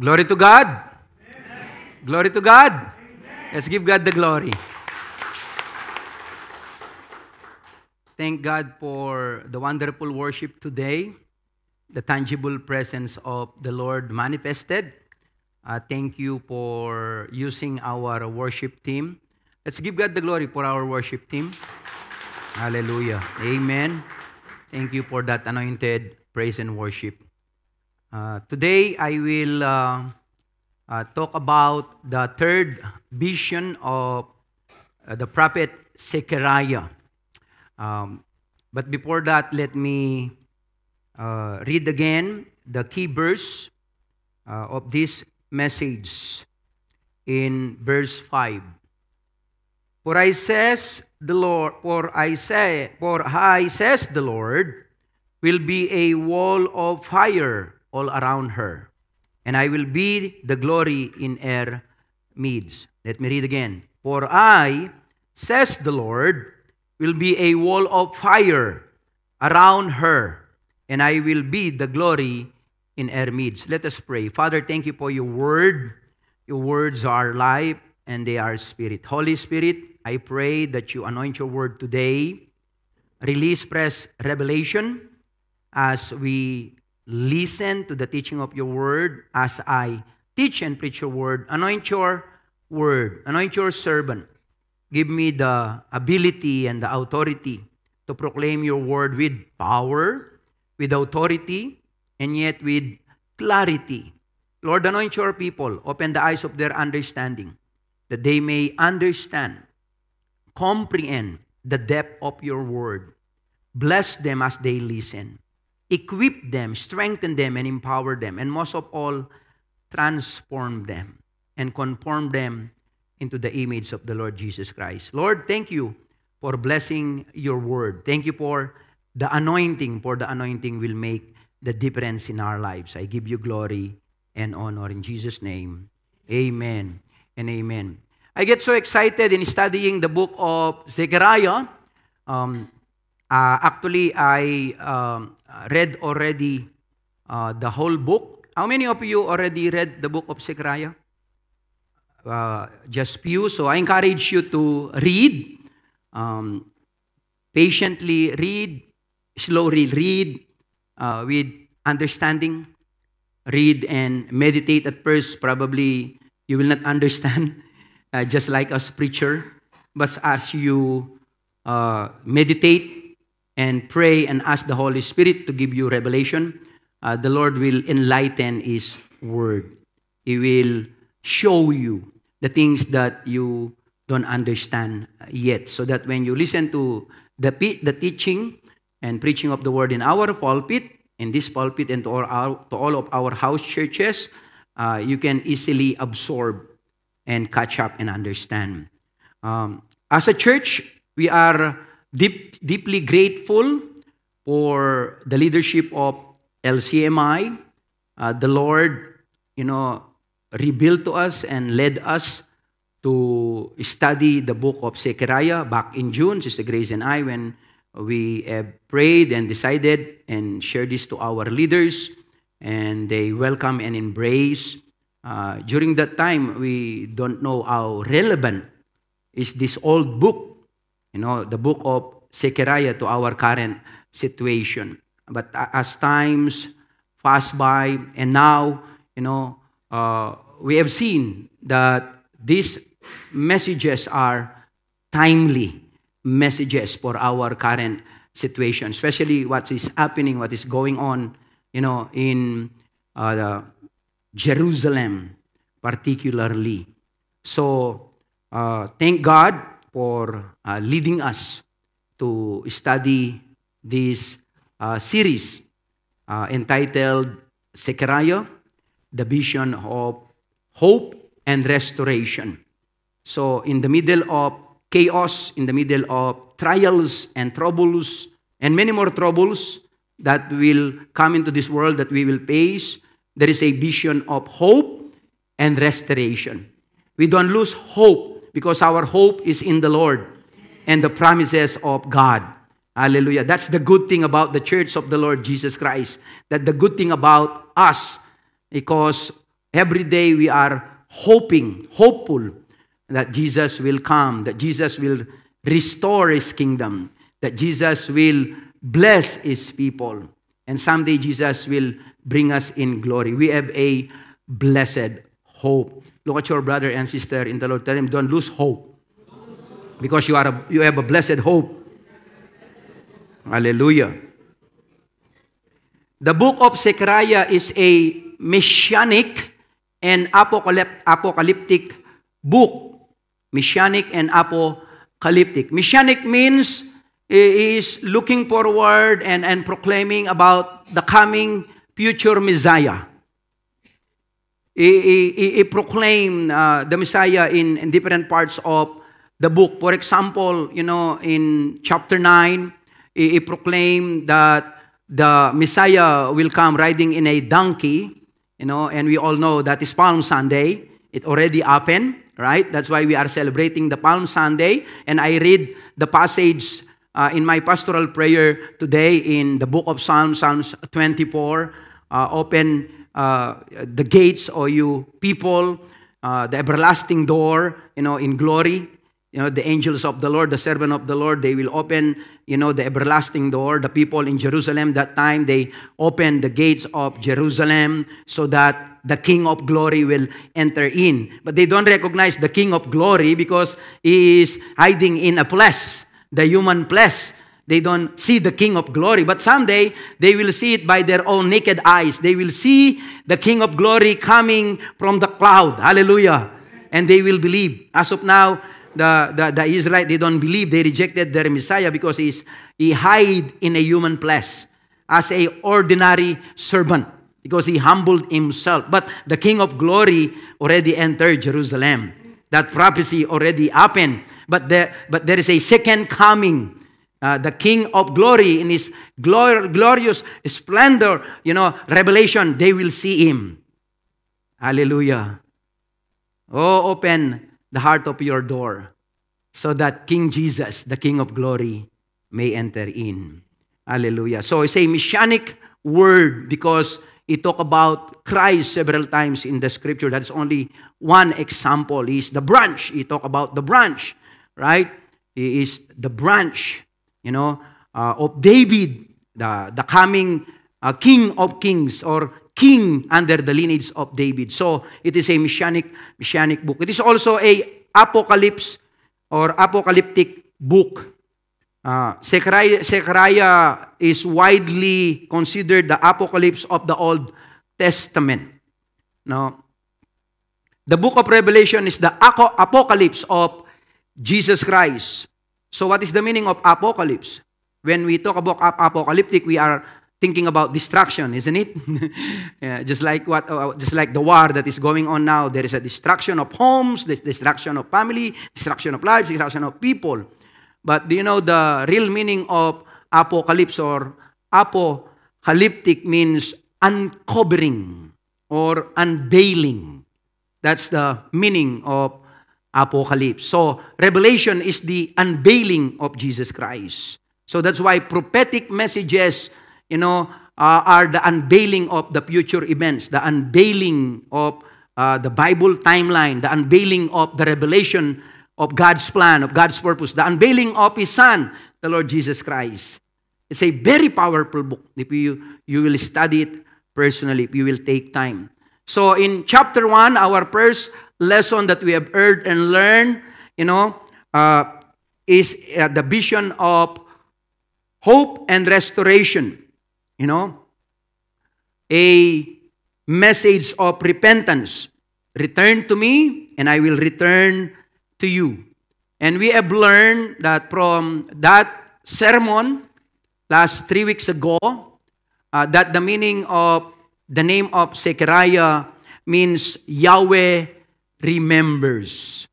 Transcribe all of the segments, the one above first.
Glory to God. Glory to God. Let's give God the glory. Thank God for the wonderful worship today, the tangible presence of the Lord manifested. Thank you for using our worship team. Let's give God the glory for our worship team. Hallelujah. Amen. Thank you for that anointed praise and worship. Today, I will talk about the third vision of the prophet Zechariah. But before that, let me read again the key verse of this message in verse 5. For I says the Lord, says the Lord, will be a wall of fire all around her, and I will be the glory in her midst. Let me read again. For I, says the Lord, will be a wall of fire around her, and I will be the glory in her midst. Let us pray. Father, thank you for your word. Your words are life, and they are spirit. Holy Spirit, I pray that you anoint your word today. Release fresh revelation as we listen to the teaching of your word. As I teach and preach your word, anoint your word. Anoint your servant. Give me the ability and the authority to proclaim your word with power, with authority, and yet with clarity. Lord, anoint your people. Open the eyes of their understanding, that they may understand, comprehend the depth of your word. Bless them as they listen. Equip them, strengthen them, and empower them. And most of all, transform them and conform them into the image of the Lord Jesus Christ. Lord, thank you for blessing your word. Thank you for the anointing, for the anointing will make the difference in our lives. I give you glory and honor in Jesus' name. Amen and amen. I get so excited in studying the book of Zechariah. Actually, I read already the whole book. How many of you already read the book of Zechariah? Just few. So I encourage you to read, patiently read, slowly read, with understanding. Read and meditate at first. Probably you will not understand, just like us preacher. But as you meditate and pray and ask the Holy Spirit to give you revelation, the Lord will enlighten His word. He will show you the things that you don't understand yet, so that when you listen to the teaching and preaching of the word in our pulpit, in this pulpit, and to all of our house churches, you can easily absorb and catch up and understand. As a church, we are deeply grateful for the leadership of LCMI. The Lord, revealed to us and led us to study the book of Zechariah back in June, Sister Grace and I, when we have prayed and decided and shared this to our leaders, and they welcome and embrace. During that time, we don't know how relevant is this old book, the book of Zechariah, to our current situation. But as times pass by, and now, we have seen that these messages are timely messages for our current situation, especially what is happening, what is going on, in Jerusalem particularly. So, thank God for leading us to study this series entitled Zechariah, the vision of hope and restoration. So, in the middle of chaos, in the middle of trials and troubles, and many more troubles that will come into this world that we will face, there is a vision of hope and restoration. We don't lose hope because our hope is in the Lord and the promises of God. Hallelujah. That's the good thing about the church of the Lord Jesus Christ. That the good thing about us, because Every day we are hopeful that Jesus will come, that Jesus will restore His kingdom, that Jesus will bless His people. And someday Jesus will bring us in glory. We have a blessed hope. Look at your brother and sister in the Lord. Tell him, don't lose hope. Because you have a blessed hope. Hallelujah. The book of Zechariah is a messianic and apocalyptic book. Messianic and apocalyptic. Messianic means is looking forward and proclaiming about the coming future Messiah. He proclaimed the Messiah in different parts of the book. For example, in chapter 9, he proclaimed that the Messiah will come riding in a donkey, and we all know that is Palm Sunday. It already happened, right? That's why we are celebrating the Palm Sunday. And I read the passage in my pastoral prayer today in the book of Psalms 24. Open the gates, O you people, the everlasting door, in glory. The angels of the Lord, the servant of the Lord, they will open, the everlasting door. The people in Jerusalem that time, they opened the gates of Jerusalem so that the King of glory will enter in. But they don't recognize the King of glory because He is hiding in a flesh, the human flesh. They don't see the King of glory. But someday, they will see it by their own naked eyes. They will see the King of glory coming from the cloud. Hallelujah. And they will believe. As of now, the Israelites, they don't believe. They rejected their Messiah because he hid in a human flesh as a ordinary servant because he humbled himself. But the King of glory already entered Jerusalem. That prophecy already happened. But there is a second coming. The King of glory in His glorious splendor, revelation, they will see Him. Hallelujah. Oh, open the heart of your door so that King Jesus, the King of glory, may enter in. Hallelujah. So it's a messianic word because it talk about Christ several times in the scripture. That's only one example. He's the branch. He talk about the branch, right? He is the branch, of David, the coming King of kings or king under the lineage of David. So it is a messianic book. It is also a apocalypse or apocalyptic book. Zechariah is widely considered the apocalypse of the Old Testament. Now, the book of Revelation is the apocalypse of Jesus Christ. So what is the meaning of apocalypse? When we talk about apocalyptic, we are thinking about destruction, isn't it? Yeah, just like the war that is going on now. There is a destruction of homes, destruction of family, destruction of lives, destruction of people. But do you know the real meaning of apocalypse or apocalyptic means uncovering or unveiling. That's the meaning of apocalypse. So Revelation is the unveiling of Jesus Christ. So that's why prophetic messages, are the unveiling of the future events, the unveiling of the Bible timeline, the unveiling of the revelation of God's plan, of God's purpose, the unveiling of His Son, the Lord Jesus Christ. It's a very powerful book if you will study it personally, if you will take time. So in chapter 1, our first lesson that we have heard and learned, is the vision of hope and restoration. A message of repentance. Return to me, and I will return to you. And we have learned that from that sermon last 3 weeks ago, that the meaning of the name of Zechariah means Yahweh remembers.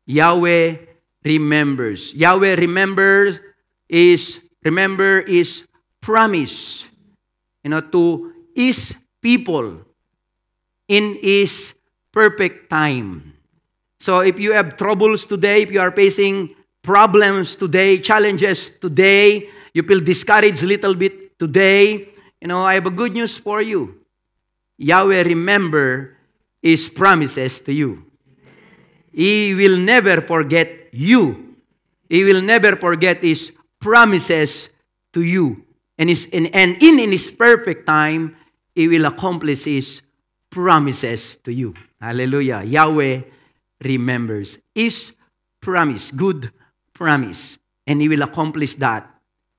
Yahweh remembers. Yahweh remembers is promise, to His people in His perfect time. So if you have troubles today, if you are facing problems today, challenges today, you feel discouraged a little bit today, I have a good news for you. Yahweh remember His promises to you. He will never forget you. He will never forget His promises to you. And in His perfect time, He will accomplish His promises to you. Hallelujah. Yahweh remembers His promise, good promise. And He will accomplish that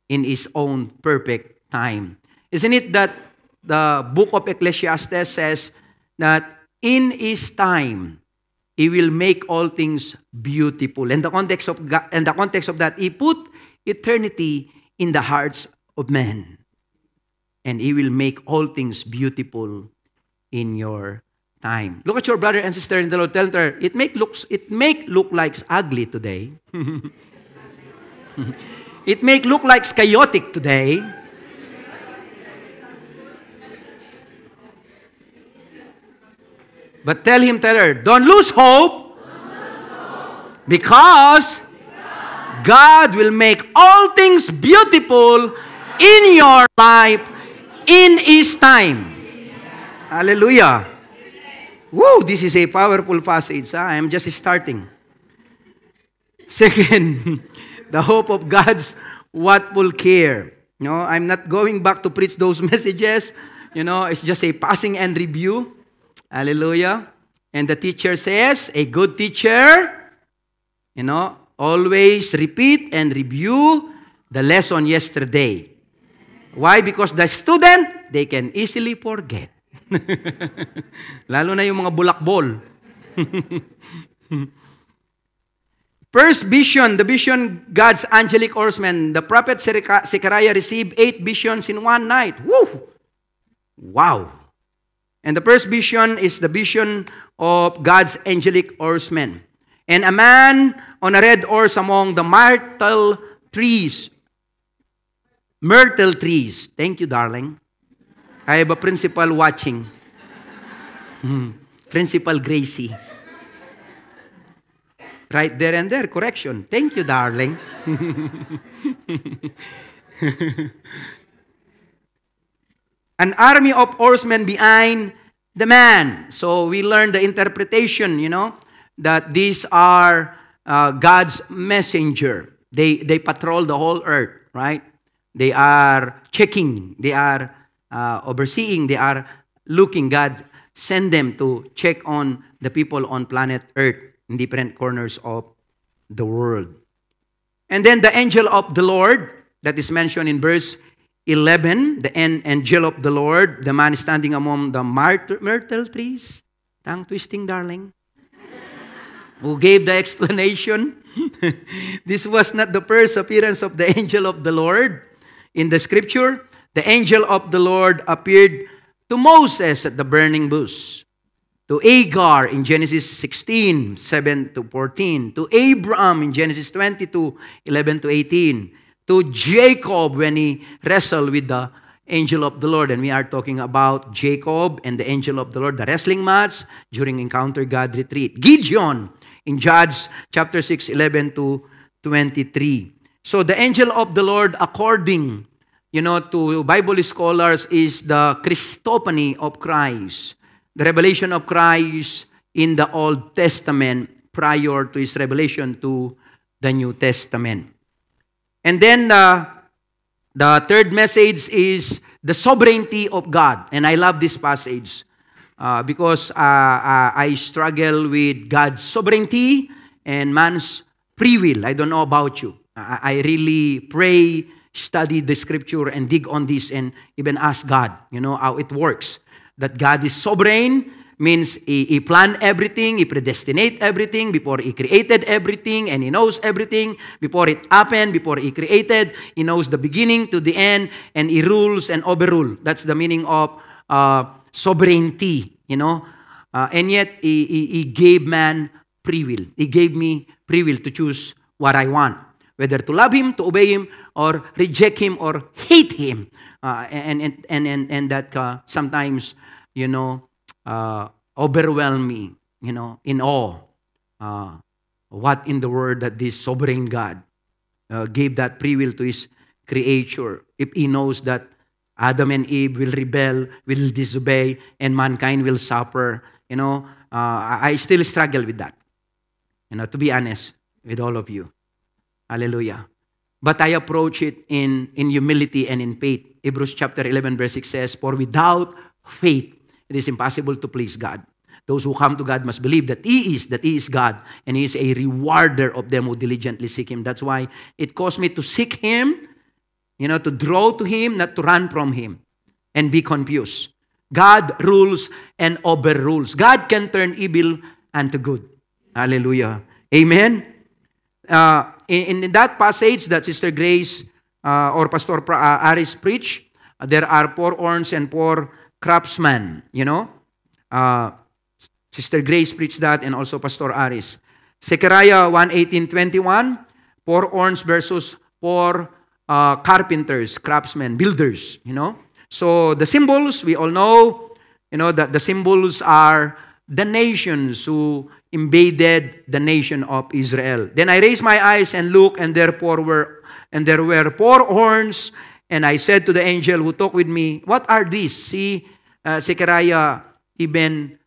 in His own perfect time. Isn't it that the book of Ecclesiastes says that in His time, He will make all things beautiful. And the context of God, and the context of that, He put eternity in the hearts of men. And He will make all things beautiful in your time. Look at your brother and sister in the Lord. Tell her, it make look like ugly today. It make look like chaotic today. But tell her, don't lose hope, because God will make all things beautiful in your life in His time. Hallelujah. Woo, this is a powerful passage. I am just starting. Second, the hope of God's watchful care. I'm not going back to preach those messages. It's just a passing and review. Hallelujah. And the teacher says, a good teacher, always repeat and review the lesson yesterday. Why? Because the student, they can easily forget. Lalo na yung mga bulakbol. First vision, the vision, God's angelic horseman. The prophet Zechariah received 8 visions in one night. Woo! Wow! And the first vision is the vision of God's angelic horseman. And a man on a red horse among the myrtle trees. Myrtle trees. Thank you, darling. I have a principal watching. Principal Gracie. Right there and there. Correction. Thank you, darling. An army of horsemen behind the man. So we learn the interpretation, that these are God's messenger. They patrol the whole earth, right? They are checking. They are overseeing. They are looking. God send them to check on the people on planet Earth in different corners of the world. And then the angel of the Lord, that is mentioned in verse 11, the angel of the Lord, the man standing among the myrtle trees. Tongue twisting, darling. Who gave the explanation? This was not the first appearance of the angel of the Lord. In the scripture, the angel of the Lord appeared to Moses at the burning bush, to Agar in Genesis 16, 7-14, to Abraham in Genesis 22, 11-18, to Jacob when he wrestled with the angel of the Lord. And we are talking about Jacob and the angel of the Lord, the wrestling match during Encounter God Retreat. Gideon in Judges chapter 6, 11-23. So the angel of the Lord, according to Bible scholars, is the Christophany of Christ, the revelation of Christ in the Old Testament prior to His revelation to the New Testament. And then the third message is the sovereignty of God. And I love this passage because I struggle with God's sovereignty and man's free will. I don't know about you. I really pray, study the scripture, and dig on this and even ask God, how it works. That God is sovereign means He planned everything, He predestinate everything before He created everything, and He knows everything before it happened, before He created. He knows the beginning to the end, and He rules and overrule. That's the meaning of sovereignty, and yet He gave man free will. He gave me free will to choose what I want, whether to love Him, to obey Him, or reject Him, or hate Him. And that sometimes, overwhelm me, in awe. What in the world that this sovereign God gave that free will to His creature, if He knows that Adam and Eve will rebel, will disobey, and mankind will suffer. I still struggle with that. To be honest with all of you. Hallelujah. But I approach it in humility and in faith. Hebrews chapter 11 verse 6 says, "For without faith, it is impossible to please God. Those who come to God must believe that He is God, and He is a rewarder of them who diligently seek Him." That's why it caused me to seek Him, to draw to Him, not to run from Him and be confused. God rules and overrules. God can turn evil unto good. Hallelujah. Amen. In that passage that Sister Grace or Pastor Aris preached, there are 4 horns and 4 craftsmen. Sister Grace preached that, and also Pastor Aris. Zechariah 1:18-21, 4 horns versus 4 carpenters, craftsmen, builders. So the symbols, we all know, that the symbols are the nations who invaded the nation of Israel. Then I raised my eyes and looked, and there were 4 horns, and I said to the angel who talked with me, "What are these?" See, Zechariah even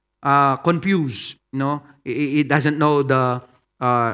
confused. He doesn't know the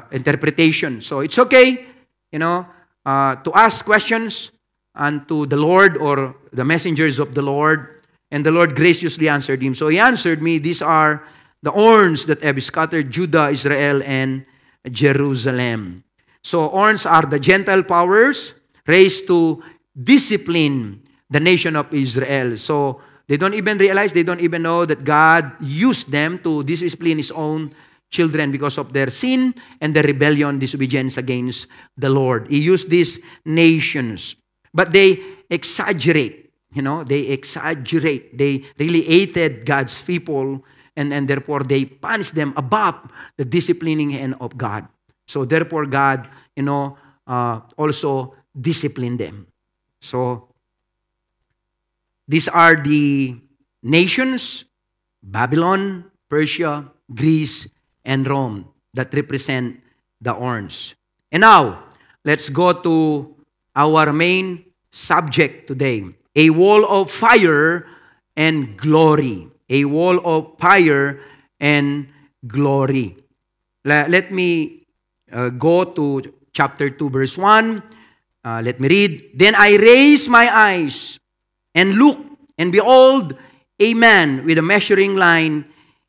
interpretation. So it's okay, to ask questions unto the Lord or the messengers of the Lord. And the Lord graciously answered him. So he answered me, "These are the horns that have scattered Judah, Israel, and Jerusalem." So horns are the Gentile powers raised to discipline the nation of Israel. So they don't even realize, they don't even know that God used them to discipline His own children because of their sin and their rebellion, disobedience against the Lord. He used these nations. But they exaggerate. They exaggerate. They really hated God's people, and therefore they punished them above the disciplining hand of God. So therefore God, also disciplined them. So these are the nations, Babylon, Persia, Greece, and Rome, that represent the horns. And now, let's go to our main subject today. A wall of fire and glory. A wall of fire and glory. Let me go to chapter 2, verse 1. Let me read. "Then I raised my eyes and looked, and behold, a man with a measuring line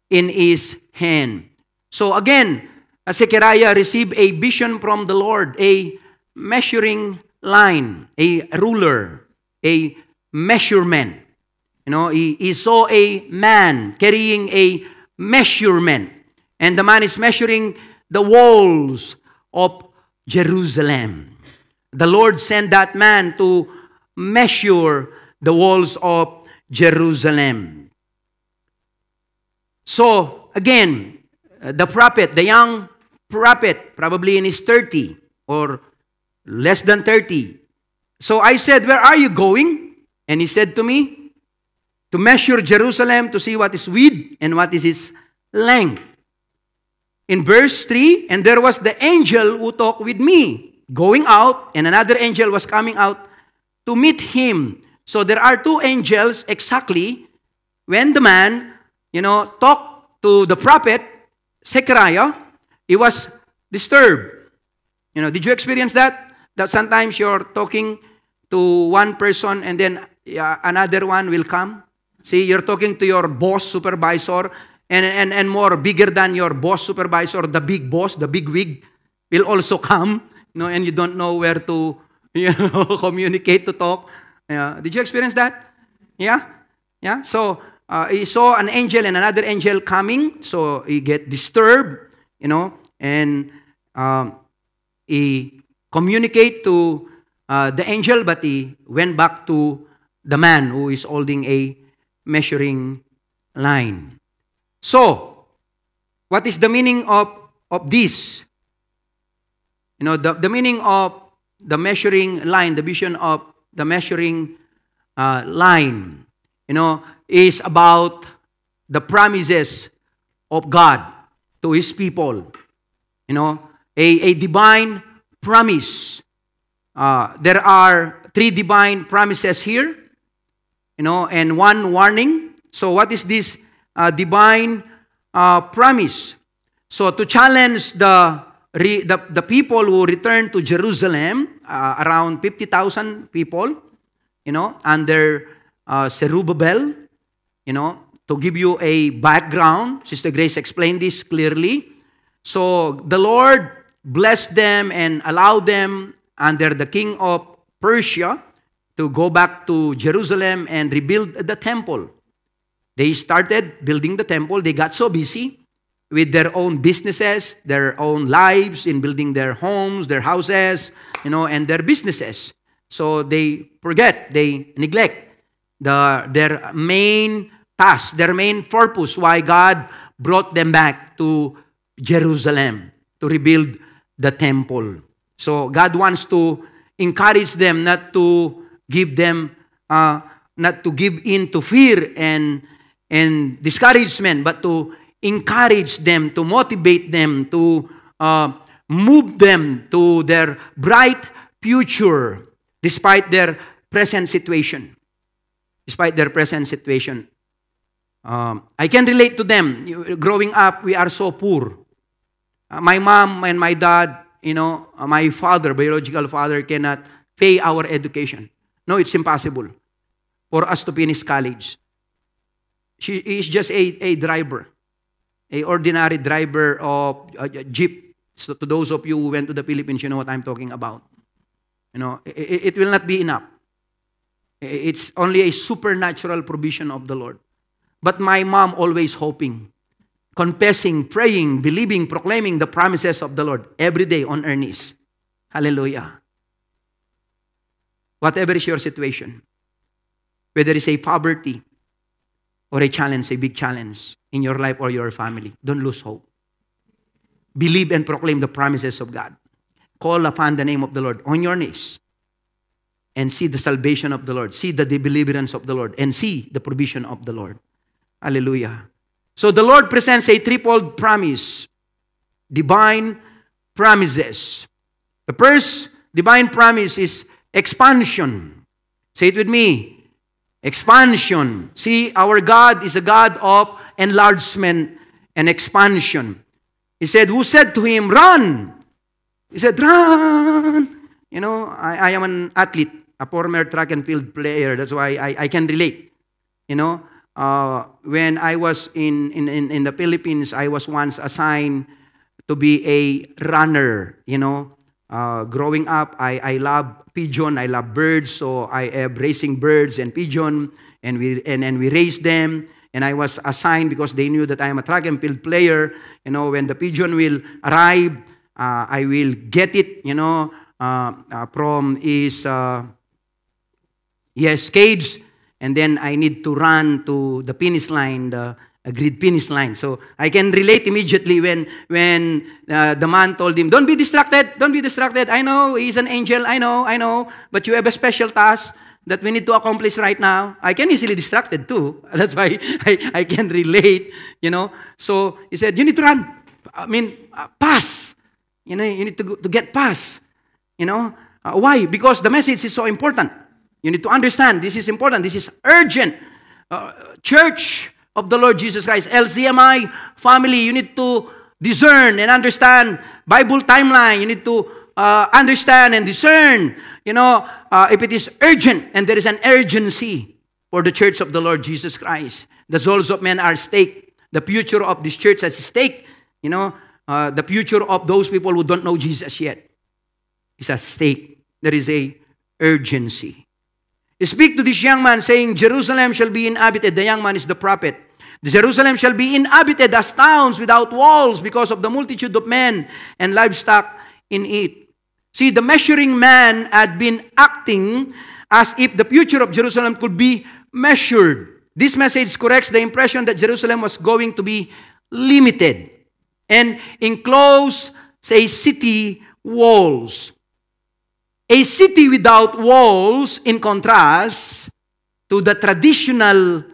in his hand." So again, Zechariah received a vision from the Lord, a measuring line, a ruler, a measurement. He saw a man carrying a measurement, and the man is measuring the walls of Jerusalem. The Lord sent that man to measure the walls of Jerusalem. So, again, the prophet, the young prophet, probably in his 30 or less than 30. So I said, "Where are you going?" And he said to me, "To measure Jerusalem, to see what is width and what is its length." In verse 3, "And there was the angel who talked with me, going out, and another angel was coming out to meet him." So there are 2 angels exactly when the man, talked to the prophet, Zechariah. He was disturbed. Did you experience that? That sometimes you're talking to one person and then another one will come. See, you're talking to your boss, supervisor, and more bigger than your boss, supervisor, the big boss, the big wig will also come, and you don't know where to, communicate, to talk. Did you experience that? Yeah? So, he saw an angel and another angel coming, so he get disturbed, and he communicate to the angel, but he went back to the man who is holding a measuring line. So, what is the meaning of this? The meaning of the measuring line, the vision of the measuring line, is about the promises of God to His people. A divine promise. There are 3 divine promises here. and one warning. So what is this divine promise? So to challenge the people who returned to Jerusalem, around 50,000 people, under Zerubbabel, to give you a background, Sister Grace explained this clearly. So the Lord blessed them and allowed them under the king of Persia to go back to Jerusalem and rebuild the temple. They started building the temple. They got so busy with their own businesses, their own lives, in building their homes, their houses, and their businesses. So they forget, they neglect their main task, their main purpose, why God brought them back to Jerusalem to rebuild the temple. So God wants to encourage them not to give in to fear and discouragement, but to encourage them, to motivate them, to move them to their bright future despite their present situation. Despite their present situation. I can relate to them. Growing up, we are so poor. My mom and my dad, my father, biological father, cannot pay our education. No, it's impossible for us to finish college. She is just a driver, a ordinary driver of a jeep. So to those of you who went to the Philippines, you know what I'm talking about. It will not be enough. It's only a supernatural provision of the Lord. But my mom always hoping, confessing, praying, believing, proclaiming the promises of the Lord every day on her knees. Hallelujah. Whatever is your situation, whether it's a poverty or a challenge, a big challenge in your life or your family, don't lose hope. Believe and proclaim the promises of God. Call upon the name of the Lord on your knees and see the salvation of the Lord, see the deliverance of the Lord, and see the provision of the Lord. Hallelujah. So the Lord presents a threefold promise, divine promises. The first divine promise is expansion. Say it with me. Expansion. See, our God is a God of enlargement and expansion. He said, who said to him, run? He said, run. I am an athlete, a former track and field player. That's why I can relate. When I was in the Philippines, I was once assigned to be a runner. Growing up, I love pigeon, I love birds, so I am raising birds and pigeon, and we raised them. And I was assigned because they knew that I am a track and field player. When the pigeon will arrive, I will get it. From his cage. And then I need to run to the finish line, the agreed finish line. So I can relate immediately when the man told him, don't be distracted, don't be distracted. I know, he's an angel, I know. But you have a special task that we need to accomplish right now. I can easily distracted too. That's why I can relate, So he said, you need to run. Pass. You need to get past. Why? Because the message is so important. You need to understand, this is important, this is urgent. Church of the Lord Jesus Christ, LCMI family, you need to discern and understand Bible timeline. You need to understand and discern, if it is urgent, and there is an urgency for the church of the Lord Jesus Christ. The souls of men are at stake. The future of this church is at stake. The future of those people who don't know Jesus yet is at stake. There is a urgency. Speak to this young man, saying, Jerusalem shall be inhabited. The young man is the prophet. Jerusalem shall be inhabited as towns without walls because of the multitude of men and livestock in it. See, the measuring man had been acting as if the future of Jerusalem could be measured. This message corrects the impression that Jerusalem was going to be limited and enclose, say, city walls. A city without walls, in contrast to the traditional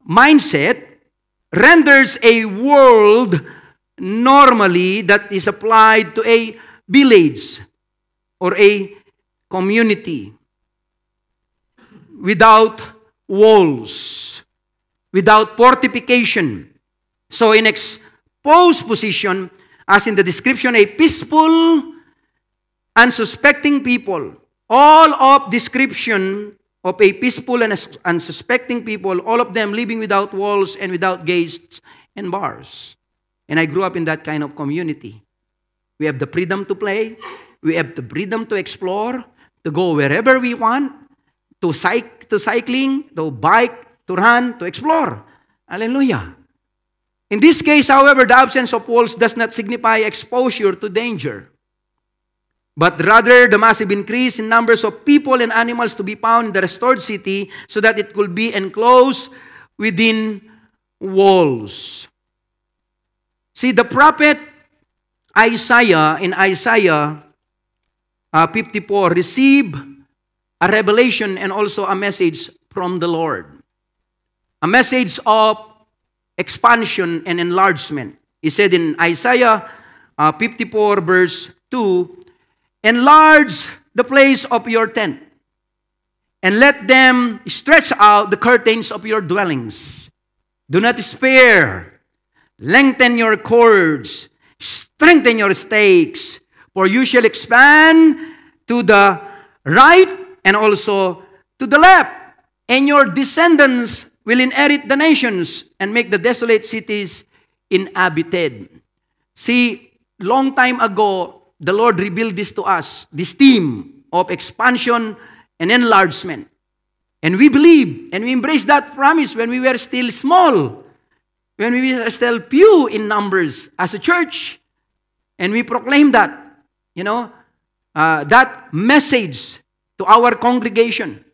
mindset, renders a world normally that is applied to a village or a community without walls, without fortification. So in exposed position, as in the description, a peaceful, unsuspecting people. All of description of a peaceful and unsuspecting people, all of them living without walls and without gates and bars. And I grew up in that kind of community. We have the freedom to play. We have the freedom to explore, to go wherever we want, to cycling, to bike, to run, to explore. Hallelujah. In this case, however, the absence of walls does not signify exposure to danger, but rather the massive increase in numbers of people and animals to be found in the restored city so that it could be enclosed within walls. See, the prophet Isaiah, in Isaiah 54, received a revelation and also a message from the Lord. A message of expansion and enlargement. He said in Isaiah 54 verse 2, enlarge the place of your tent, and let them stretch out the curtains of your dwellings. Do not spare. Lengthen your cords. Strengthen your stakes. For you shall expand to the right and also to the left. And your descendants will inherit the nations and make the desolate cities inhabited. See, long time ago, the Lord revealed this to us, this theme of expansion and enlargement. And we believe and we embrace that promise when we were still small, when we were still few in numbers as a church. And we proclaim that, that message to our congregation.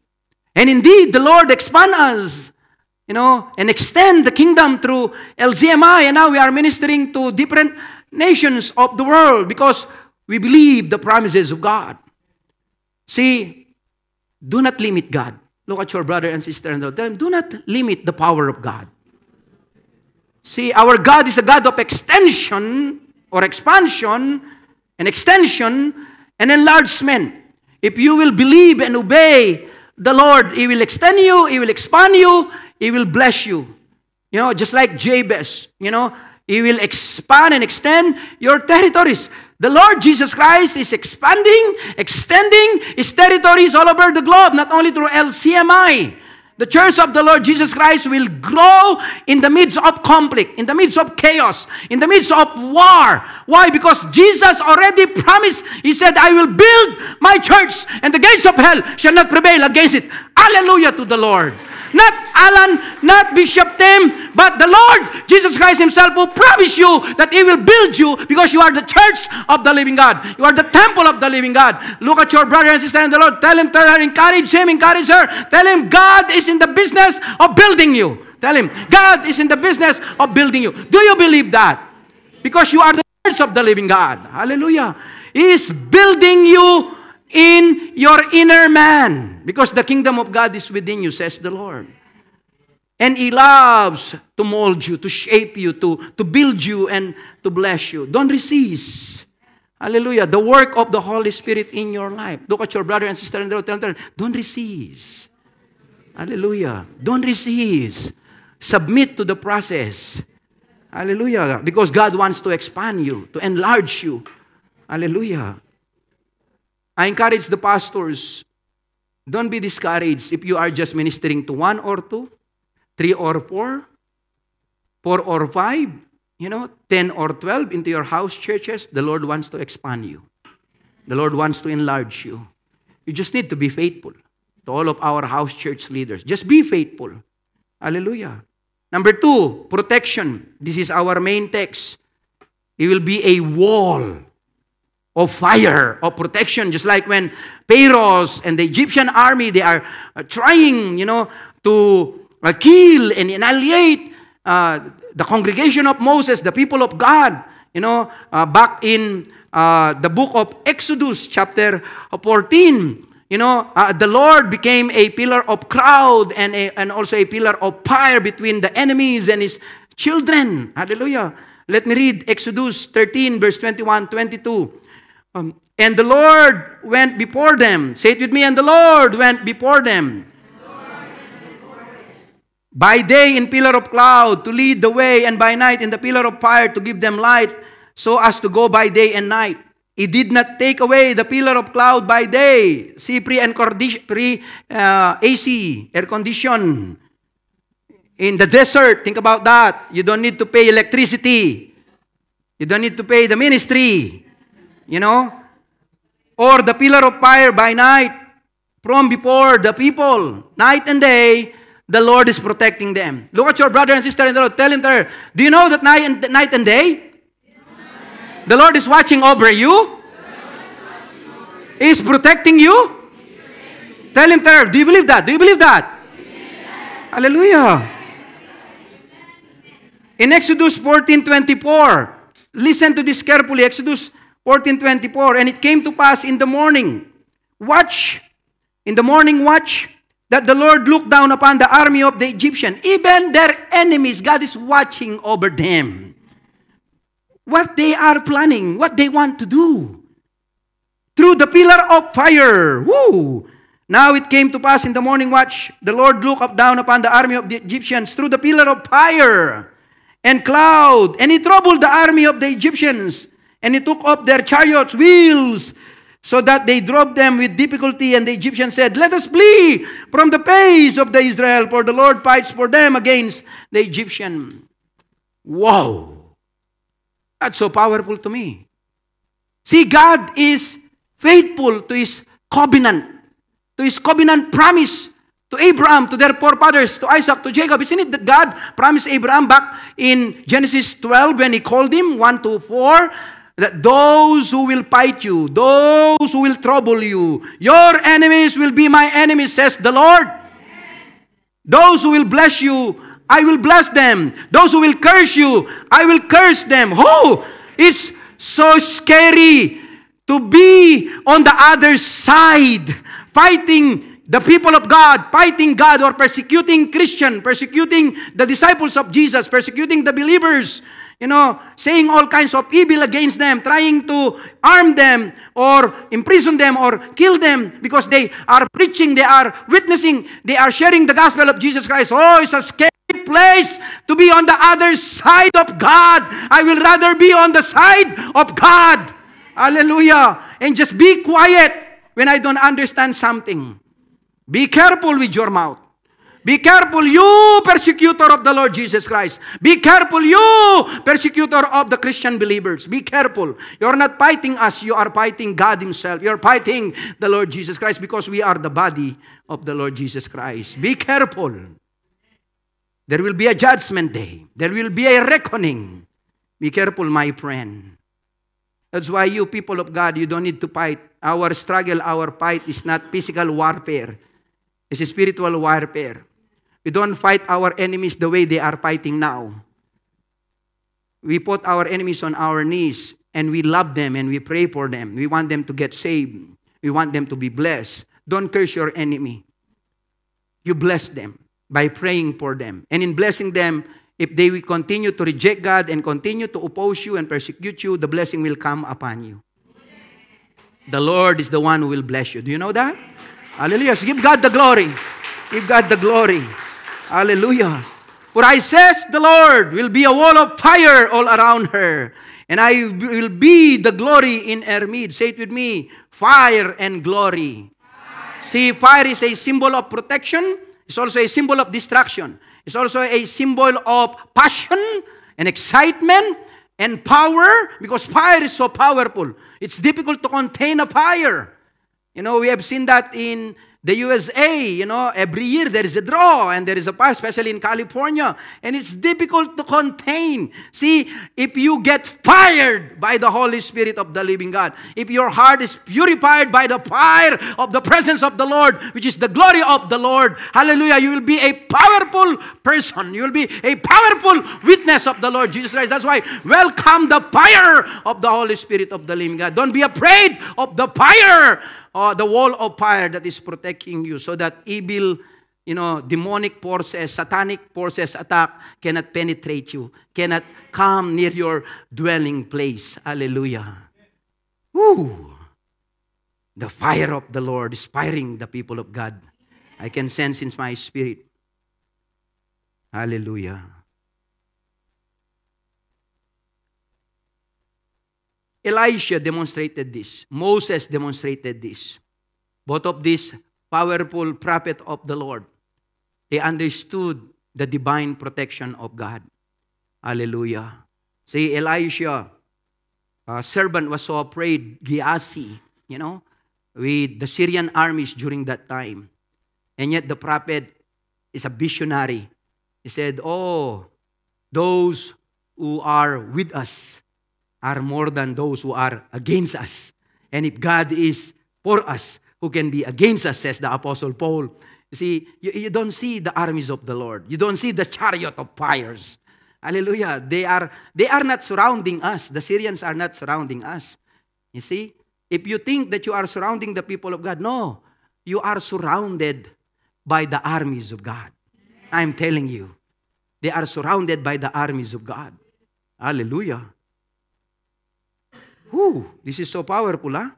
And indeed, the Lord expand us, and extend the kingdom through LCMI. And now we are ministering to different nations of the world because we believe the promises of God. See, do not limit God. Look at your brother and sister and tell them, do not limit the power of God. See, our God is a God of extension or expansion and extension and enlargement. If you will believe and obey the Lord, He will extend you, He will expand you, He will bless you. Just like Jabez, He will expand and extend your territories. The Lord Jesus Christ is expanding, extending His territories all over the globe, not only through LCMI. The church of the Lord Jesus Christ will grow in the midst of conflict, in the midst of chaos, in the midst of war. Why? Because Jesus already promised. He said, I will build my church, and the gates of hell shall not prevail against it. Hallelujah to the Lord. Not Alan, not Bishop Tim, but the Lord Jesus Christ Himself will promise you that He will build you because you are the church of the living God. You are the temple of the living God. Look at your brother and sister in the Lord. Tell him, encourage him, encourage her. Tell him God is in the business of building you. Tell him God is in the business of building you. Do you believe that? Because you are the church of the living God. Hallelujah. He is building you in your inner man, because the kingdom of God is within you, says the Lord. And He loves to mold you, to shape you, to build you, and to bless you. Don't resist. Hallelujah. The work of the Holy Spirit in your life. Look at your brother and sister and tell them, don't resist. Hallelujah. Don't resist. Submit to the process. Hallelujah. Because God wants to expand you, to enlarge you. Hallelujah. I encourage the pastors, don't be discouraged if you are just ministering to 1 or 2, 3 or 4, 4 or 5, 10 or 12 into your house churches. The Lord wants to expand you. The Lord wants to enlarge you. You just need to be faithful. To all of our house church leaders, just be faithful. Hallelujah. Number 2, protection. This is our main text. It will be a wall of fire, of protection, just like when Pharaoh and the Egyptian army, they are trying, to kill and annihilate the congregation of Moses, the people of God, back in the book of Exodus, chapter 14, the Lord became a pillar of cloud and also a pillar of fire between the enemies and His children. Hallelujah. Let me read Exodus 13, verse 21, 22. And the Lord went before them. Say it with me. And the Lord went before them. By day in pillar of cloud to lead the way, and by night in the pillar of fire to give them light, so as to go by day and night. He did not take away the pillar of cloud by day. See, AC, air condition. In the desert, think about that. You don't need to pay electricity. You don't need to pay the ministry. You know? Or the pillar of fire by night from before the people. Night and day, the Lord is protecting them. Look at your brother and sister in the Lord. Tell him there, do you know that night and day? The Lord is watching over you. He is protecting you. Tell him there, do you believe that? Do you believe that? Hallelujah. In Exodus 14:24, listen to this carefully. Exodus 14:24, and it came to pass in the morning watch, that the Lord looked down upon the army of the Egyptians, even their enemies. God is watching over them. What they are planning, what they want to do. Through the pillar of fire. Woo! Now it came to pass in the morning watch, the Lord looked up down upon the army of the Egyptians through the pillar of fire and cloud, and he troubled the army of the Egyptians, and he took up their chariots' wheels, so that they drove them with difficulty. And the Egyptians said, let us flee from the face of the Israel, for the Lord fights for them against the Egyptian. Wow! That's so powerful to me. See, God is faithful to His covenant promise to Abraham, to their forefathers, to Isaac, to Jacob. Isn't it that God promised Abraham back in Genesis 12 when He called him, 1-4, that those who will fight you, those who will trouble you, your enemies will be my enemies, says the Lord. Those who will bless you, I will bless them. Those who will curse you, I will curse them. Oh, it's so scary to be on the other side, fighting the people of God, fighting God, or persecuting Christian, persecuting the disciples of Jesus, persecuting the believers, saying all kinds of evil against them, trying to arm them or imprison them or kill them because they are preaching, they are witnessing, they are sharing the gospel of Jesus Christ. Oh, it's a scary place to be on the other side of God. I will rather be on the side of God. Hallelujah. And just be quiet when I don't understand something. Be careful with your mouth. Be careful, you persecutor of the Lord Jesus Christ. Be careful, you persecutor of the Christian believers. Be careful. You're not fighting us. You are fighting God Himself. You're fighting the Lord Jesus Christ because we are the body of the Lord Jesus Christ. Be careful. There will be a judgment day. There will be a reckoning. Be careful, my friend. That's why you people of God, you don't need to fight. Our struggle, our fight is not physical warfare. It's a spiritual warfare. We don't fight our enemies the way they are fighting now. We put our enemies on our knees and we love them and we pray for them. We want them to get saved. We want them to be blessed. Don't curse your enemy. You bless them by praying for them. And in blessing them, if they will continue to reject God and continue to oppose you and persecute you, the blessing will come upon you. The Lord is the one who will bless you. Do you know that? Hallelujah. So give God the glory. Give God the glory. Hallelujah. For I, says the Lord, will be a wall of fire all around her, and I will be the glory in her midst. Say it with me. Fire and glory. Fire. See, fire is a symbol of protection. It's also a symbol of destruction. It's also a symbol of passion and excitement and power, because fire is so powerful. It's difficult to contain a fire. We have seen that in the USA, every year there is a draw and there is a fire, especially in California, and it's difficult to contain. See, if you get fired by the Holy Spirit of the living God, if your heart is purified by the fire of the presence of the Lord, which is the glory of the Lord, hallelujah, you will be a powerful person. You will be a powerful witness of the Lord Jesus Christ. That's why, welcome the fire of the Holy Spirit of the living God. Don't be afraid of the fire, the wall of fire that is protecting you, so that evil, demonic forces, satanic forces attack cannot penetrate you, cannot come near your dwelling place. Hallelujah. Woo! The fire of the Lord is firing the people of God. I can sense in my spirit. Hallelujah. Elisha demonstrated this. Moses demonstrated this. Both of these powerful prophet of the Lord, they understood the divine protection of God. Hallelujah. See, Elisha, servant was so afraid, Gehazi, with the Syrian armies during that time. And yet the prophet is a visionary. He said, oh, those who are with us are more than those who are against us. And if God is for us, who can be against us, says the Apostle Paul. You see, you don't see the armies of the Lord. You don't see the chariot of fires. Hallelujah. They are not surrounding us. The Syrians are not surrounding us. You see, if you think that you are surrounding the people of God, no. You are surrounded by the armies of God. I'm telling you. They are surrounded by the armies of God. Hallelujah. Whew, this is so powerful, huh?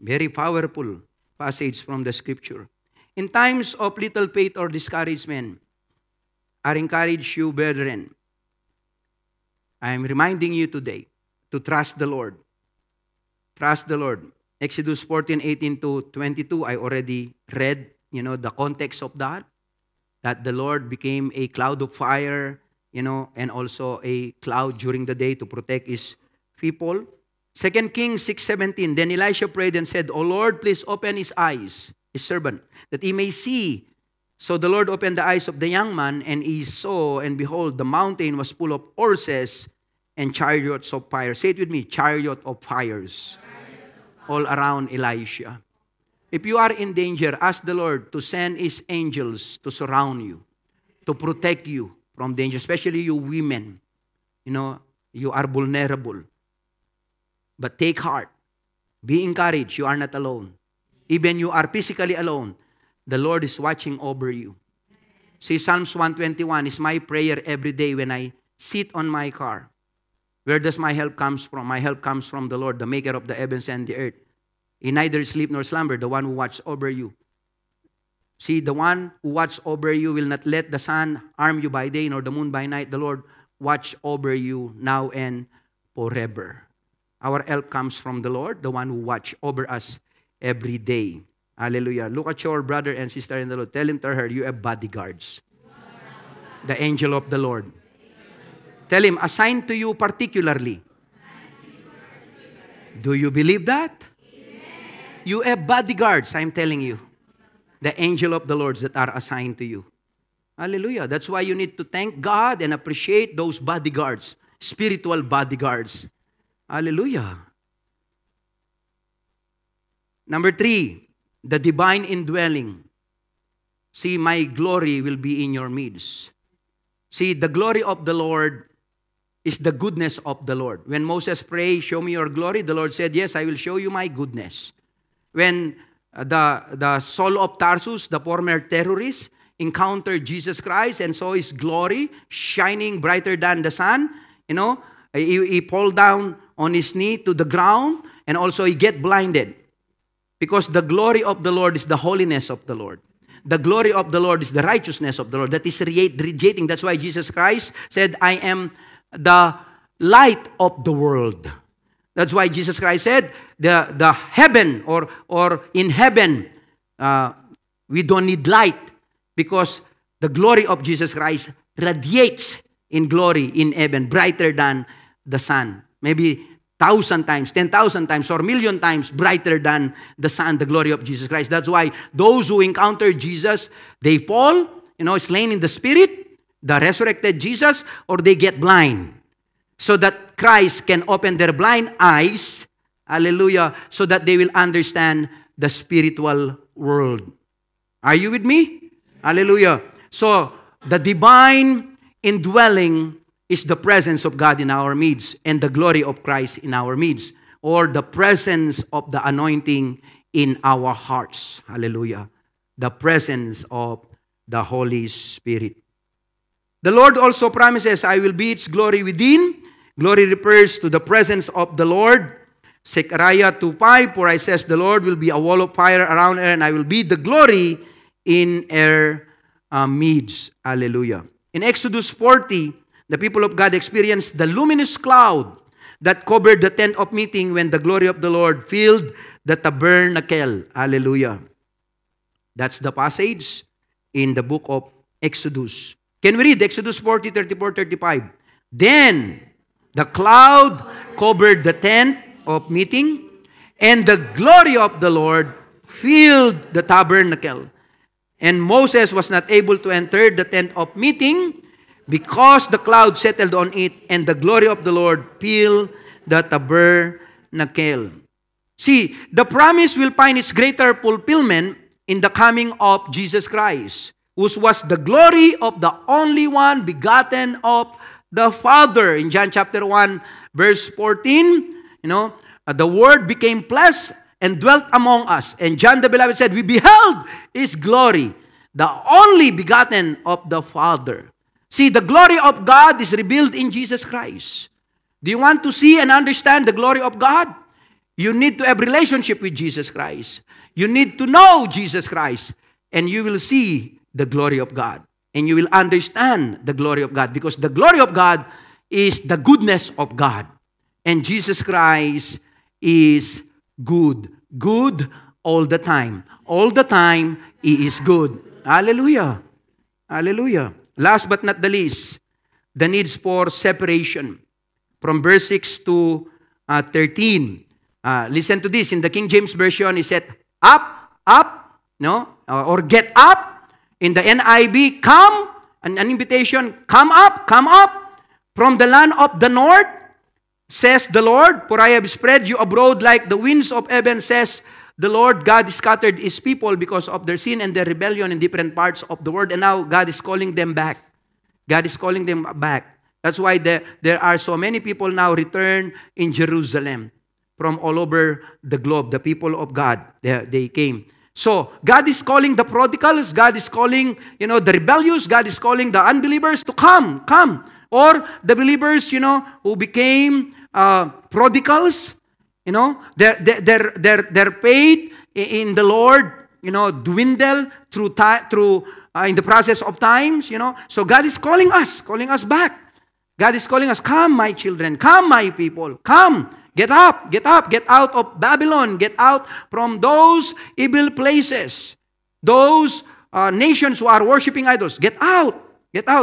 Very powerful passage from the scripture. In times of little faith or discouragement, I encourage you, brethren, I am reminding you today to trust the Lord. Trust the Lord. Exodus 14:18 to 22, I already read, the context of that the Lord became a cloud of fire, and also a cloud during the day to protect His people. 2 Kings 6:17, then Elisha prayed and said, O Lord, please open his eyes, his servant, that he may see. So the Lord opened the eyes of the young man, and he saw, and behold, the mountain was full of horses and chariots of fire. Say it with me, chariot of fires. All around Elisha. If you are in danger, ask the Lord to send His angels to surround you, to protect you from danger, especially you women. You are vulnerable. But take heart. Be encouraged. You are not alone. Even you are physically alone, the Lord is watching over you. See, Psalms 121 is my prayer every day when I sit on my car. Where does my help comes from? My help comes from the Lord, the maker of the heavens and the earth. He neither sleep nor slumber, the one who watches over you. See, the one who watches over you will not let the sun harm you by day, nor the moon by night. The Lord watch over you now and forever. Our help comes from the Lord, the one who watches over us every day. Hallelujah. Look at your brother and sister in the Lord. Tell him, tell her, you have bodyguards. The angel of the Lord. Tell him, assigned to you particularly. Do you believe that? You have bodyguards, I'm telling you. The angel of the Lord that are assigned to you. Hallelujah. That's why you need to thank God and appreciate those bodyguards, spiritual bodyguards. Hallelujah. Number 3, the divine indwelling. See, my glory will be in your midst. See, the glory of the Lord is the goodness of the Lord. When Moses prayed, show me your glory, the Lord said, yes, I will show you my goodness. When the Saul of Tarsus, the former terrorist, encountered Jesus Christ and saw His glory shining brighter than the sun, he fall down on his knee to the ground, and also he get blinded. Because the glory of the Lord is the holiness of the Lord. The glory of the Lord is the righteousness of the Lord. That is radiating. That's why Jesus Christ said, I am the light of the world. That's why Jesus Christ said, the heaven or in heaven, we don't need light because the glory of Jesus Christ radiates in glory in heaven, brighter than the sun. Maybe 1,000 times, 10,000 times, or 1,000,000 times brighter than the sun, the glory of Jesus Christ. That's why those who encounter Jesus, they fall, slain in the spirit, the resurrected Jesus, or they get blind. So that Christ can open their blind eyes, hallelujah, so that they will understand the spiritual world. Are you with me? Hallelujah. So, the divine indwelling is the presence of God in our midst and the glory of Christ in our midst, or the presence of the anointing in our hearts. Hallelujah. The presence of the Holy Spirit. The Lord also promises, I will be its glory within. Glory refers to the presence of the Lord. Zechariah 2:5, for I says, the Lord will be a wall of fire around her, and I will be the glory in her Medes. Hallelujah. In Exodus 40, the people of God experienced the luminous cloud that covered the tent of meeting when the glory of the Lord filled the tabernacle. Hallelujah. That's the passage in the book of Exodus. Can we read Exodus 40, 34, 35? Then the cloud covered the tent of meeting, and the glory of the Lord filled the tabernacle. And Moses was not able to enter the tent of meeting because the cloud settled on it, and the glory of the Lord filled the tabernacle. See, the promise will find its greater fulfillment in the coming of Jesus Christ, which was the glory of the only one begotten of the Father. In John chapter 1, verse 14, the Word became flesh and dwelt among us. And John the Beloved said, we beheld His glory, the only begotten of the Father. See, the glory of God is revealed in Jesus Christ. Do you want to see and understand the glory of God? You need to have relationship with Jesus Christ. You need to know Jesus Christ, and you will see the glory of God. And you will understand the glory of God, because the glory of God is the goodness of God. And Jesus Christ is good. Good all the time. All the time, He is good. Hallelujah. Hallelujah. Last but not the least, the needs for separation. From verse 6 to 13. Listen to this. In the King James Version, it said, up, or get up. In the NIV, come, an invitation, come up from the land of the north, says the Lord, for I have spread you abroad like the winds of heaven, says the Lord. God scattered His people because of their sin and their rebellion in different parts of the world, and now God is calling them back. God is calling them back. That's why there are so many people now return in Jerusalem from all over the globe. The people of God, they came. So, God is calling the prodigals, God is calling, the rebellious, God is calling the unbelievers to come. Or the believers, who became prodigals, their faith in the Lord, dwindle through in the process of times, So, God is calling us back. God is calling us, come, my children, come, my people, come. Get up, get out of Babylon, get out from those evil places, those nations who are worshiping idols. Get out.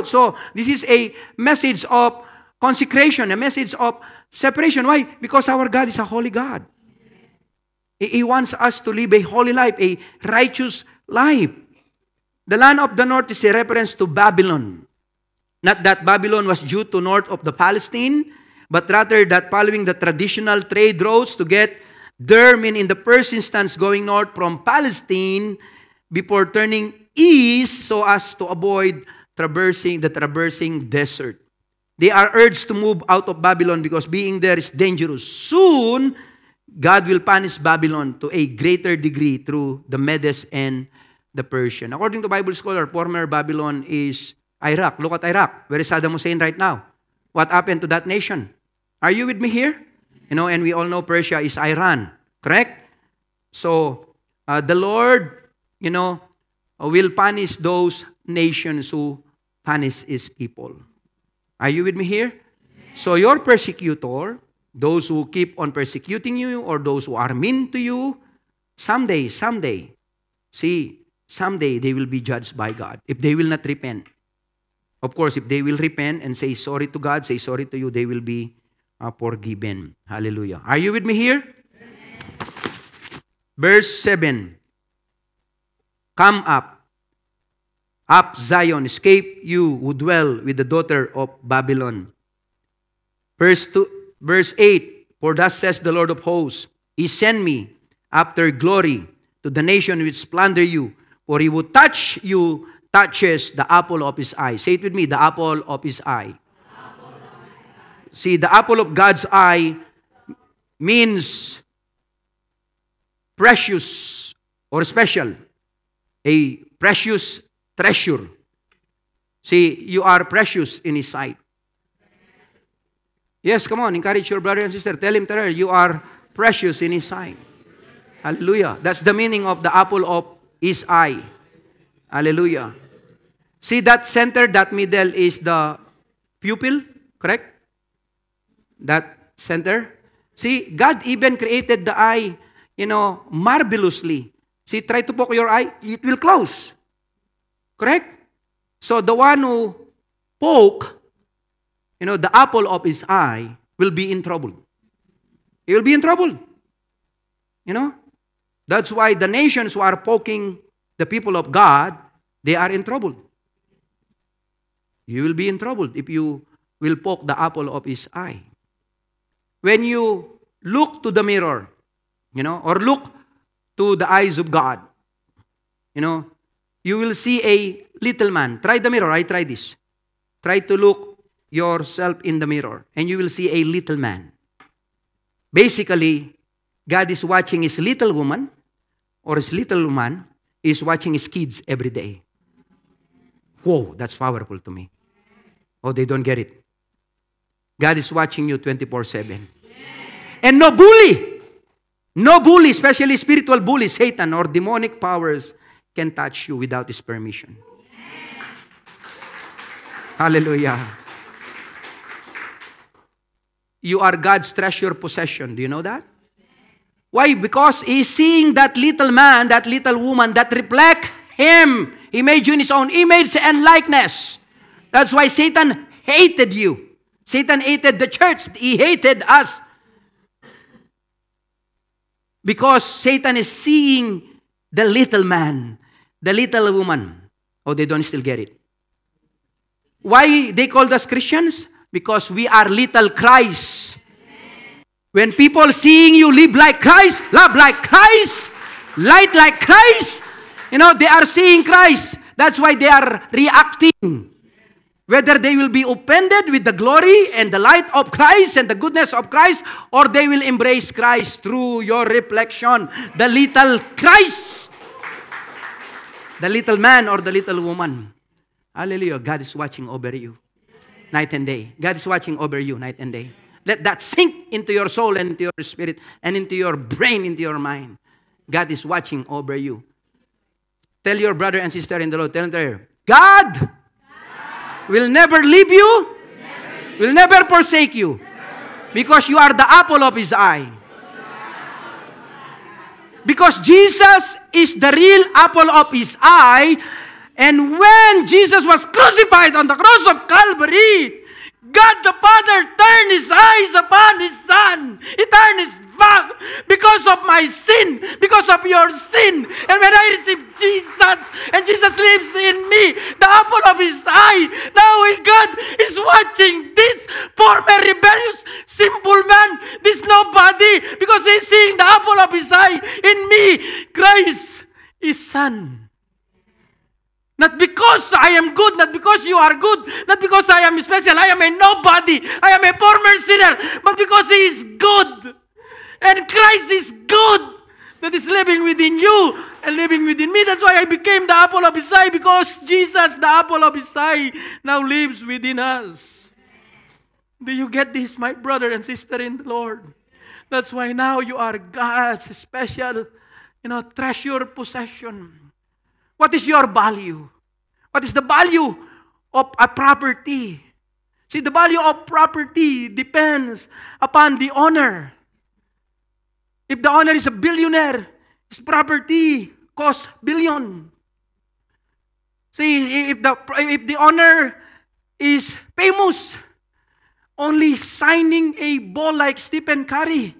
So this is a message of consecration, a message of separation. Why? Because our God is a holy God. He wants us to live a holy life, a righteous life. The land of the north is a reference to Babylon. Not that Babylon was due to north of the Palestine, but rather that following the traditional trade routes to get there, mean in the first instance going north from Palestine before turning east so as to avoid traversing desert. They are urged to move out of Babylon because being there is dangerous. Soon, God will punish Babylon to a greater degree through the Medes and the Persian. According to Bible scholar, former Babylon is Iraq. Look at Iraq. Where is Saddam Hussein right now? What happened to that nation? Are you with me here? And we all know Persia is Iran. Correct? So, the Lord, will punish those nations who punish His people. Are you with me here? So, your persecutor, those who keep on persecuting you, or those who are mean to you, someday, they will be judged by God if they will not repent. Of course, if they will repent and say sorry to God, say sorry to you, they will be forgiven. Hallelujah. Are you with me here? Amen. Verse 7. Come up, Zion, escape you who dwell with the daughter of Babylon. Verse 8. For thus says the Lord of hosts, He sent me after glory to the nation which plunder you, for He who touches the apple of His eye. Say it with me, the apple of His eye. See, the apple of God's eye means precious or special. A precious treasure. See, you are precious in His sight. Yes, come on, encourage your brother and sister. Tell her, you are precious in His sight. Hallelujah. That's the meaning of the apple of His eye. Hallelujah. See that center, that middle is the pupil, correct? That center. See, God even created the eye, marvelously. See, try to poke your eye, it will close. Correct? So the one who poke, the apple of his eye will be in trouble. He will be in trouble. That's why the nations who are poking the people of God, they are in trouble. You will be in trouble if you will poke the apple of his eye. When you look to the mirror, or look to the eyes of God, you will see a little man. Try the mirror. I try this. Try to look yourself in the mirror, and you will see a little man. Basically, God is watching his little woman, or his little man is watching his kids every day. Whoa, that's powerful to me. Oh, they don't get it. God is watching you 24/7. And no bully, especially spiritual bully, Satan or demonic powers can touch you without his permission. Hallelujah. You are God's treasure possession. Do you know that? Why? Because he's seeing that little man, that little woman that reflect him. He made you in his own image and likeness. That's why Satan hated you. Satan hated the church. He hated us. Because Satan is seeing the little man, the little woman. Oh, they don't still get it. Why they called us Christians? Because we are little Christ. When people seeing you live like Christ, love like Christ, light like Christ, they are seeing Christ. That's why they are reacting. Whether they will be offended with the glory and the light of Christ and the goodness of Christ, or they will embrace Christ through your reflection. The little Christ. The little man or the little woman. Hallelujah. God is watching over you night and day. God is watching over you night and day. Let that sink into your soul and into your spirit and into your brain, into your mind. God is watching over you. Tell your brother and sister in the Lord, tell them, God will never leave you, will never forsake you, because you are the apple of his eye. Because Jesus is the real apple of his eye, and when Jesus was crucified on the cross of Calvary, God the Father turned his eyes upon his Son. He turned his back because of my sin, because of your sin. And when I receive Jesus, and Jesus lives in me, the apple of his eye, now God is watching this former rebellious, simple man, this nobody, because he's seeing the apple of his eye in me, Christ, his Son. Not because I am good, not because you are good, not because I am special, I am a nobody, I am a former sinner, but because he is good. And Christ is good, that is living within you and living within me. That's why I became the apple of his eye, because Jesus, the apple of his eye, now lives within us. Do you get this, my brother and sister in the Lord? That's why now you are God's special, treasure possession. What is your value? What is the value of a property? See, the value of property depends upon the owner. If the owner is a billionaire, his property costs billion. See, if the owner is famous, only signing a ball like Stephen Curry,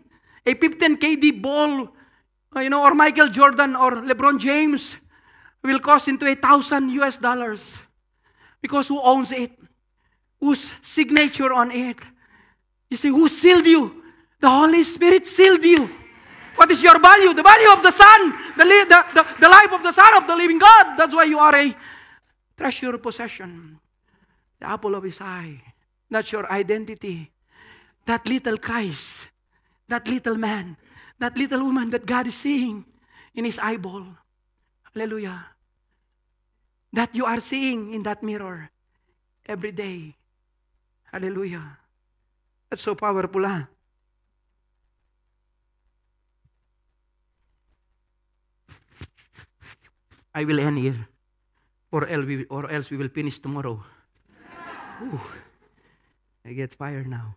a 15 KD ball, or Michael Jordan or LeBron James, will cost into $1,000 because who owns it? Whose signature on it? You see, who sealed you? The Holy Spirit sealed you. What is your value? The value of the Son, the life of the Son of the living God. That's why you are a treasure possession. The apple of his eye. That's your identity. That little Christ, that little man, that little woman that God is seeing in his eyeball. Hallelujah. That you are seeing in that mirror every day. Hallelujah. That's so powerful, huh? I will end here. or else we will finish tomorrow. Ooh, I get fired now.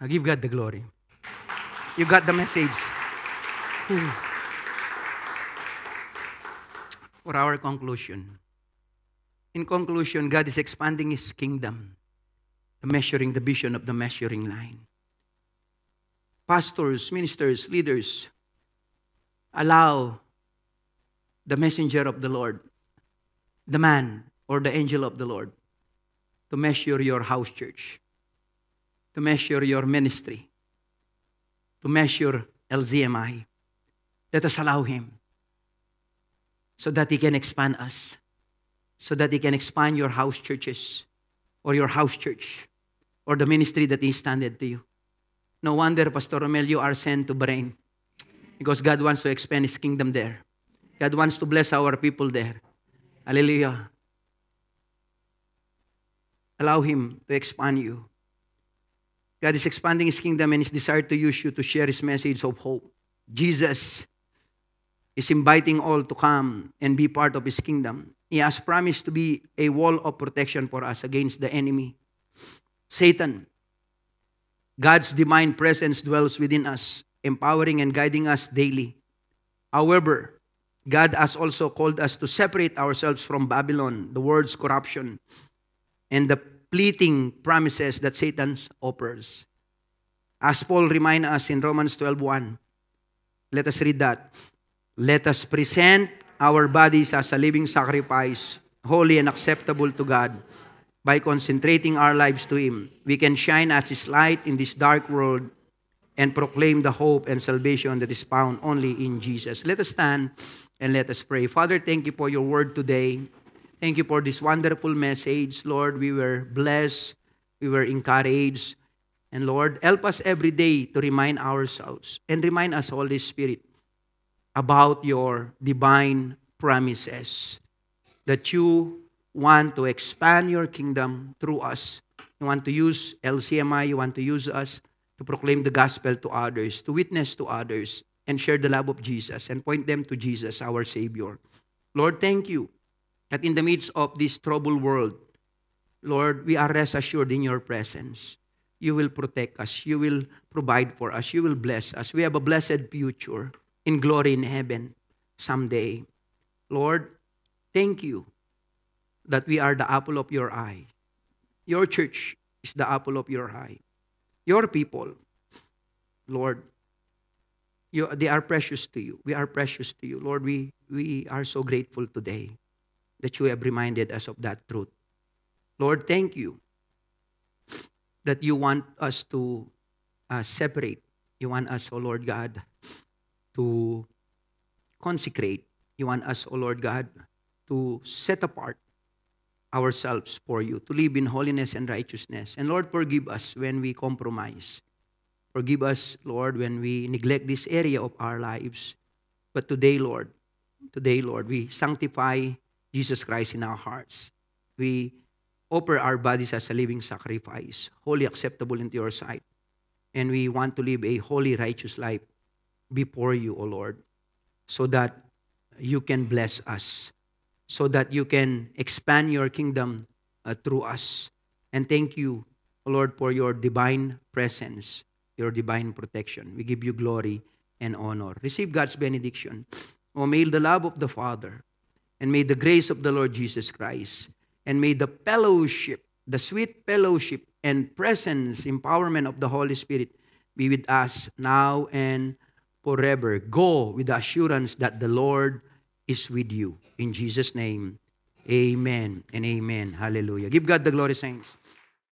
I give God the glory. You got the message. Ooh. For our conclusion. In conclusion, God is expanding His kingdom, measuring the vision of the measuring line. Pastors, ministers, leaders, allow the messenger of the Lord, the man or the angel of the Lord, to measure your house church, to measure your ministry, to measure LZMI. Let us allow Him so that He can expand us, so that He can expand your house churches or your house church or the ministry that He extended to you. No wonder, Pastor Romel, you are sent to Bahrain because God wants to expand His kingdom there. God wants to bless our people there. Hallelujah. Allow Him to expand you. God is expanding His kingdom and His desire to use you to share His message of hope. Jesus is inviting all to come and be part of His kingdom. He has promised to be a wall of protection for us against the enemy, Satan. God's divine presence dwells within us, empowering and guiding us daily. However, God has also called us to separate ourselves from Babylon, the world's corruption, and the fleeting promises that Satan offers. As Paul reminds us in Romans 12:1, let us read that. Let us present our bodies as a living sacrifice, holy and acceptable to God. By concentrating our lives to Him, we can shine as His light in this dark world and proclaim the hope and salvation that is found only in Jesus. Let us stand and let us pray. Father, thank you for your word today. Thank you for this wonderful message. Lord, we were blessed. We were encouraged. And Lord, help us every day to remind ourselves and remind us, Holy Spirit, about your divine promises that you want to expand your kingdom through us. You want to use LCMI, you want to use us to proclaim the gospel to others, to witness to others, and share the love of Jesus and point them to Jesus, our Savior. Lord, thank you that in the midst of this troubled world, Lord, we are rest assured in your presence. You will protect us. You will provide for us. You will bless us. We have a blessed future in glory in heaven someday. Lord, thank you that we are the apple of your eye. Your church is the apple of your eye. Your people, Lord, they are precious to you. We are precious to you. Lord, we are so grateful today that you have reminded us of that truth. Lord, thank you that you want us to separate. You want us, oh Lord God, to consecrate. You want us, oh Lord God, to set apart ourselves for you, to live in holiness and righteousness. And Lord, forgive us when we compromise. Forgive us, Lord, when we neglect this area of our lives. But today, Lord, we sanctify Jesus Christ in our hearts. We offer our bodies as a living sacrifice, wholly acceptable into your sight. And we want to live a holy, righteous life before you, O Lord, so that you can bless us, so that you can expand your kingdom through us. And thank you, O Lord, for your divine presence, your divine protection. We give you glory and honor. Receive God's benediction. O may the love of the Father, and may the grace of the Lord Jesus Christ, and may the fellowship, the sweet fellowship and presence, empowerment of the Holy Spirit be with us now and forever. Go with the assurance that the Lord is with you. In Jesus' name, amen and amen. Hallelujah. Give God the glory, saints.